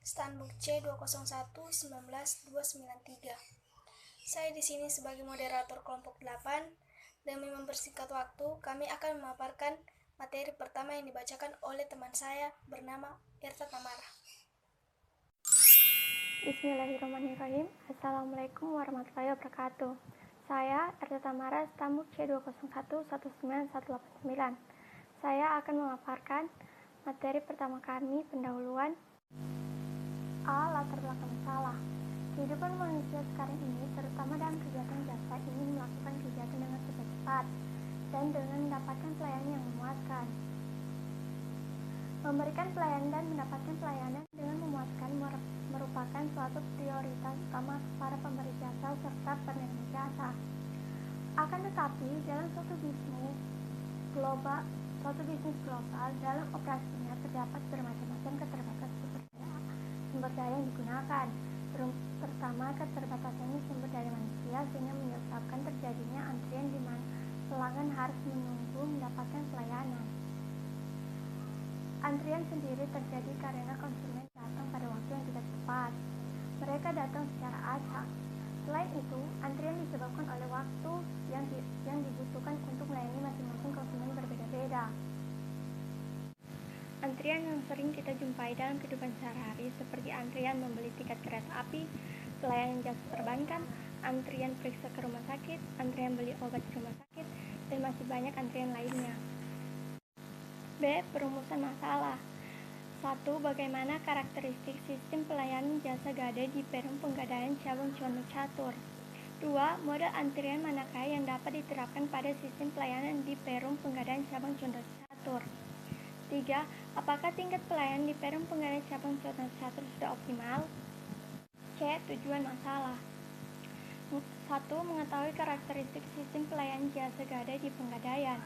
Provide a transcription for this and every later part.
Stanbook C2011-19293. Saya di sini sebagai moderator kelompok 8. Demi mempersingkat waktu, kami akan memaparkan materi pertama yang dibacakan oleh teman saya bernama Erta Tamara. Bismillahirrahmanirrahim. Assalamualaikum warahmatullahi wabarakatuh. Saya Erta Tamara, Stanbook C2011919189. Saya akan memaparkan materi pertama kami, pendahuluan. A. Latar belakang masalah. Kehidupan manusia sekarang ini, terutama dalam kegiatan jasa, ingin melakukan kegiatan dengan cepat dan dengan mendapatkan pelayanan yang memuaskan. Memberikan pelayanan dan mendapatkan pelayanan dengan memuaskan merupakan suatu prioritas utama para pemberi jasa serta penerima jasa. Akan tetapi, dalam suatu bisnis global dalam operasinya terdapat bermacam-macam keterbatasan sumber daya yang digunakan. Pertama, keterbatasannya sumber daya manusia, sehingga menyebabkan terjadinya antrian di mana pelanggan harus menunggu mendapatkan pelayanan. Antrian sendiri terjadi karena konsumen datang pada waktu yang tidak tepat. Mereka datang secara acak. Selain itu, antrian disebabkan oleh waktu yang dibutuhkan untuk melayani masing-masing konsumen berbeda-beda. Antrian yang sering kita jumpai dalam kehidupan sehari-hari seperti antrian membeli tiket kereta api, pelayanan jasa perbankan, antrian periksa ke rumah sakit, antrian beli obat di rumah sakit, dan masih banyak antrian lainnya. B. Perumusan masalah. 1. Bagaimana karakteristik sistem pelayanan jasa gadai di Perum Penggadaian Cabang Condong Catur. 2. Model antrian manakah yang dapat diterapkan pada sistem pelayanan di Perum Penggadaian Cabang Condong Catur. 3. Apakah tingkat pelayanan di Perum Penggadaian Cabang Condong Catur sudah optimal? C. Tujuan masalah. 1. Mengetahui karakteristik sistem pelayanan jasa gadai di Penggadaian.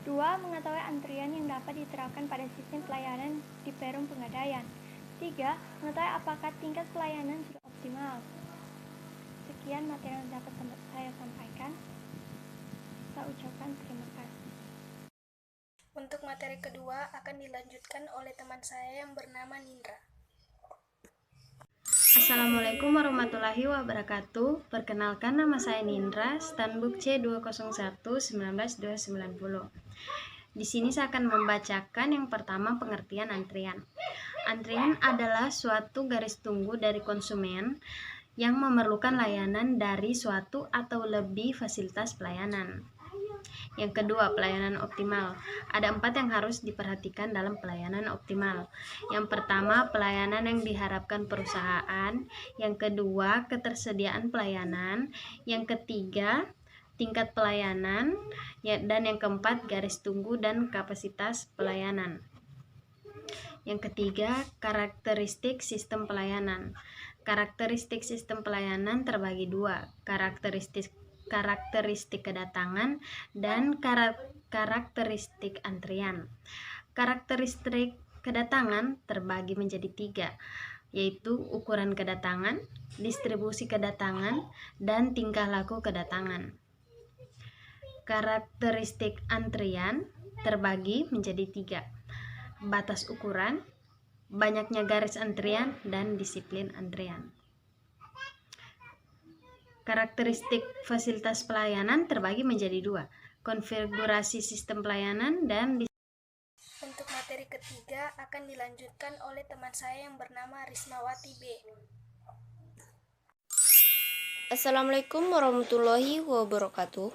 2. Mengetahui antrian yang dapat diterapkan pada sistem pelayanan di Perum Penggadaian. 3. Mengetahui apakah tingkat pelayanan sudah optimal. Sekian materi yang dapat saya sampaikan. Saya ucapkan terima kasih. Untuk materi kedua akan dilanjutkan oleh teman saya yang bernama Nindra. Assalamualaikum warahmatullahi wabarakatuh. Perkenalkan, nama saya Nindra, Stanbook C2011-19290. Di sini saya akan membacakan yang pertama, pengertian antrian. Antrian adalah suatu garis tunggu dari konsumen yang memerlukan layanan dari suatu atau lebih fasilitas pelayanan. Yang kedua, pelayanan optimal. Ada 4 yang harus diperhatikan dalam pelayanan optimal. Yang pertama, pelayanan yang diharapkan perusahaan. Yang kedua, ketersediaan pelayanan. Yang ketiga, tingkat pelayanan. Dan yang keempat, garis tunggu dan kapasitas pelayanan. Yang ketiga, karakteristik sistem pelayanan. Karakteristik sistem pelayanan terbagi 2, karakteristik kedatangan dan karakteristik antrian. Karakteristik kedatangan terbagi menjadi 3, yaitu ukuran kedatangan, distribusi kedatangan, dan tingkah laku kedatangan. Karakteristik antrian terbagi menjadi 3, batas ukuran, banyaknya garis antrian, dan disiplin antrian. Karakteristik fasilitas pelayanan terbagi menjadi 2, konfigurasi sistem pelayanan dan Untuk materi ketiga akan dilanjutkan oleh teman saya yang bernama Rismawati B. Assalamualaikum warahmatullahi wabarakatuh.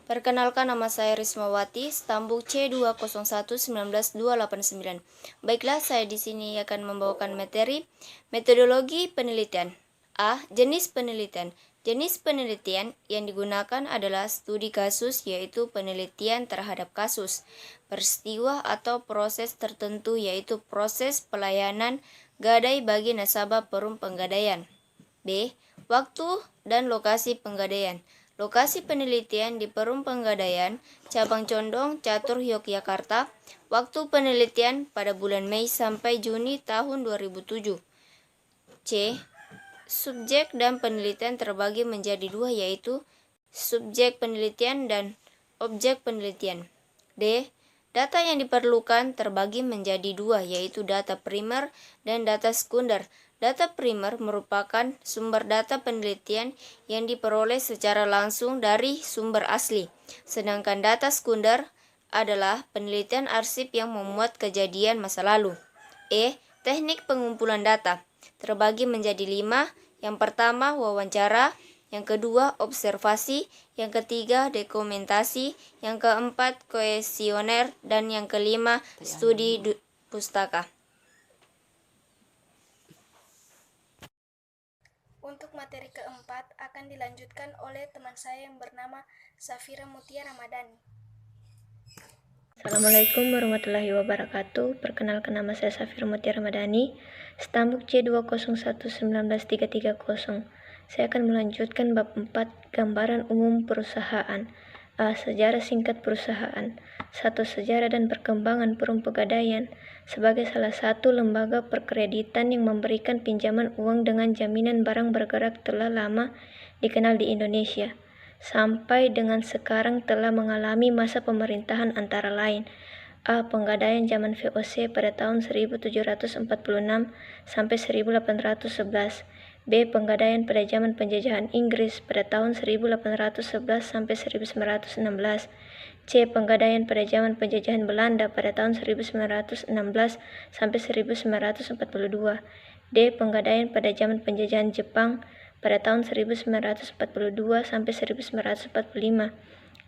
Perkenalkan, nama saya Rismawati, Stanbook C2011-19289. Baiklah, saya di sini akan membawakan materi metodologi penelitian. A. Jenis penelitian. Jenis penelitian yang digunakan adalah studi kasus, yaitu penelitian terhadap kasus, peristiwa atau proses tertentu, yaitu proses pelayanan gadai bagi nasabah Perum Penggadaian. B. Waktu dan lokasi penggadaian. Lokasi penelitian di Perum Penggadaian, Cabang Condong Catur, Yogyakarta. Waktu penelitian pada bulan Mei sampai Juni tahun 2007. C. Subjek dan penelitian terbagi menjadi 2, yaitu subjek penelitian dan objek penelitian. D. Data yang diperlukan terbagi menjadi dua, yaitu data primer dan data sekunder. Data primer merupakan sumber data penelitian yang diperoleh secara langsung dari sumber asli, sedangkan data sekunder adalah penelitian arsip yang memuat kejadian masa lalu. Teknik pengumpulan data terbagi menjadi 5. Yang pertama, wawancara. Yang kedua, observasi. Yang ketiga, dokumentasi. Yang keempat, kuesioner. Dan yang kelima, studi pustaka. Untuk materi keempat akan dilanjutkan oleh teman saya yang bernama Safira Mutia Ramadhani. Assalamualaikum warahmatullahi wabarakatuh. Perkenalkan, nama saya Safira Mutia Ramadhani, stambuk C201919330. Saya akan melanjutkan bab 4, gambaran umum perusahaan. Sejarah singkat perusahaan. 1. Sejarah dan perkembangan Perum Pegadaian sebagai salah satu lembaga perkreditan yang memberikan pinjaman uang dengan jaminan barang bergerak telah lama dikenal di Indonesia. Sampai dengan sekarang telah mengalami masa pemerintahan antara lain: Penggadaian zaman VOC pada tahun 1746 sampai 1811. Penggadaian pada zaman penjajahan Inggris pada tahun 1811 sampai 1916. Penggadaian pada zaman penjajahan Belanda pada tahun 1916 sampai 1942. Penggadaian pada zaman penjajahan Jepang pada tahun 1942 sampai 1945.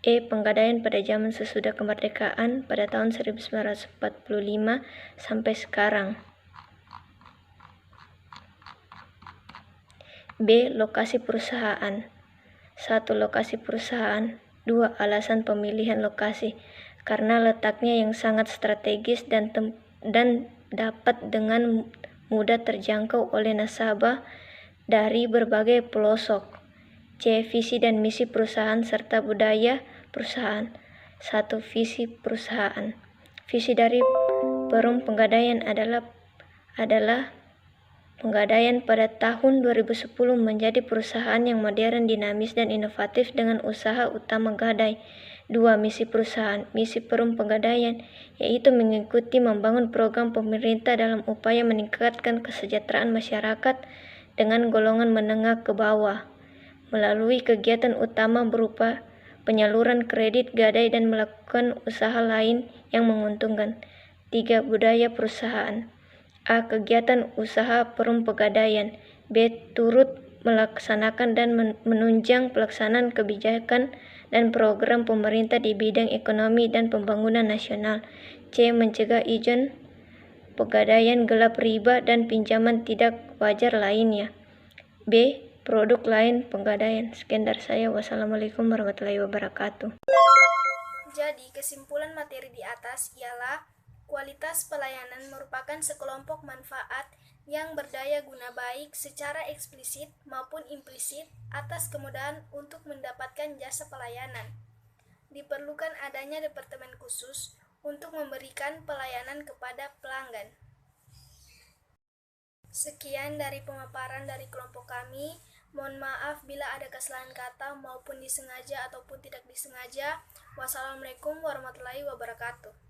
Penggadaian pada zaman sesudah kemerdekaan pada tahun 1945 sampai sekarang. Lokasi perusahaan. 1. Lokasi perusahaan. 2. Alasan pemilihan lokasi. Karena letaknya yang sangat strategis dan dapat dengan mudah terjangkau oleh nasabah dari berbagai pelosok. Visi dan misi perusahaan serta budaya perusahaan. 1. Visi perusahaan. Visi dari Perum Pegadaian adalah Pegadaian pada tahun 2010 menjadi perusahaan yang modern, dinamis, dan inovatif dengan usaha utama gadai. 2. Misi perusahaan. Misi Perum Pegadaian yaitu mengikuti membangun program pemerintah dalam upaya meningkatkan kesejahteraan masyarakat dengan golongan menengah ke bawah melalui kegiatan utama berupa penyaluran kredit gadai dan melakukan usaha lain yang menguntungkan. 3. Budaya perusahaan. Kegiatan usaha Perum Pegadaian. Turut melaksanakan dan menunjang pelaksanaan kebijakan dan program pemerintah di bidang ekonomi dan pembangunan nasional. Mencegah izin pegadaian gelap, riba, dan pinjaman tidak wajar lainnya. Produk lain pegadaian. Sekian dari saya. Wassalamualaikum warahmatullahi wabarakatuh. Jadi, kesimpulan materi di atas ialah kualitas pelayanan merupakan sekelompok manfaat yang berdaya guna baik secara eksplisit maupun implisit atas kemudahan untuk mendapatkan jasa pelayanan. Diperlukan adanya departemen khusus untuk memberikan pelayanan kepada pelanggan. Sekian dari pemaparan dari kelompok kami. Mohon maaf bila ada kesalahan kata maupun disengaja ataupun tidak disengaja. Wassalamualaikum warahmatullahi wabarakatuh.